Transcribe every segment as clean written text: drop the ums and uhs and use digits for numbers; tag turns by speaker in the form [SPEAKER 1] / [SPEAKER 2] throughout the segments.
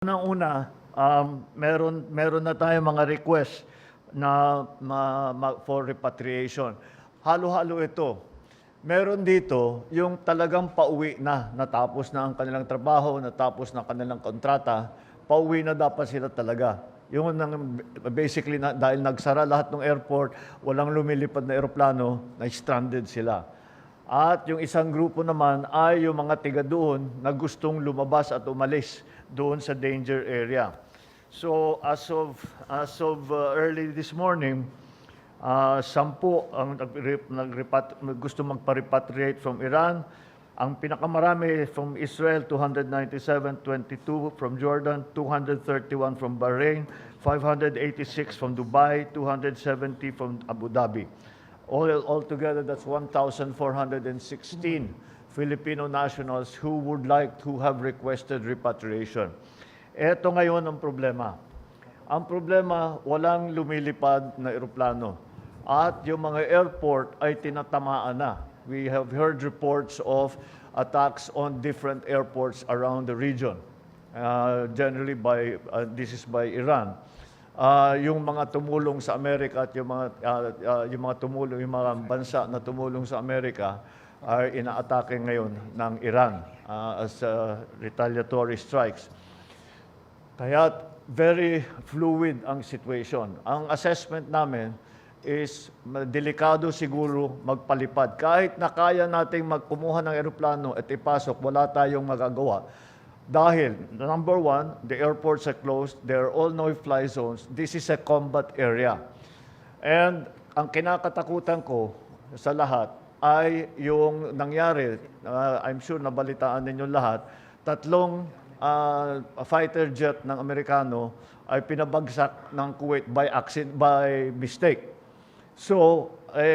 [SPEAKER 1] Unang-una, meron na tayong mga request na for repatriation. Halo-halo ito. Meron dito yung talagang pauwi na, natapos na ang kanilang trabaho, natapos na ang kanilang kontrata, pauwi na dapat sila talaga. Yung basically dahil nagsara lahat ng airport, walang lumilipad na eroplano, na-stranded sila. At yung isang grupo naman ay yung mga tiga doon na gustong lumabas at umalis doon sa danger area. So as of early this morning, 10 ang gusto magpa-repatriate from Iran. Ang pinakamarami from Israel, 297, 22 from Jordan, 231 from Bahrain, 586 from Dubai, 270 from Abu Dhabi. Altogether, that's 1,416 Filipino nationals who would like to have requested repatriation. Ito ngayon ang problema. Ang problema, walang lumilipad na eroplano. At yung mga airport ay tinatamaan na. We have heard reports of attacks on different airports around the region. Generally, this is by Iran. Yung mga tumulong sa Amerika at yung mga bansa na tumulong sa Amerika ay inaatake ngayon ng Iran as retaliatory strikes. Kaya very fluid ang situation. Ang assessment namin is delikado siguro magpalipad. Kahit na kaya nating magkumuha ng eroplano at ipasok, wala tayong magagawa. Dahil, number one, the airports are closed, there are all no-fly zones. This is a combat area. And ang kinakatakutan ko sa lahat ay yung nangyari, I'm sure nabalitaan ninyo lahat, 3 fighter jet ng Amerikano ay pinabagsak ng Kuwait by mistake. So,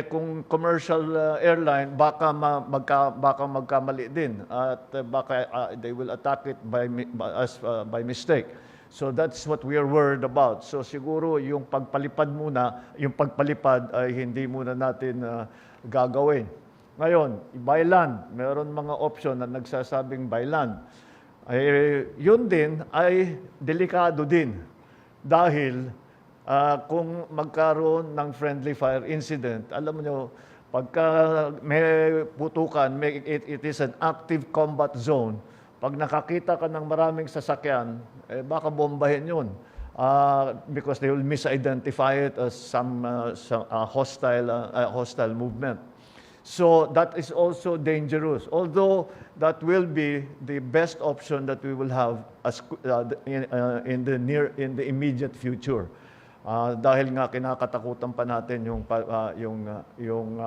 [SPEAKER 1] kung commercial airline, baka magkamali din at baka they will attack it by mistake. So that's what we are worried about. So siguro yung pagpalipad ay hindi muna natin gagawin. Ngayon, by land, meron mga option na nagsasabing by land. Yun din ay delikado din dahil kung magkaroon ng friendly fire incident, alam nyo, pagka may putukan, it is an active combat zone. Pag nakakita ka ng maraming sasakyan, baka bombahin yun. Because they will misidentify it as some hostile movement. So that is also dangerous. Although that will be the best option that we will have in the immediate future. Dahil nga kinakatakutan pa natin yung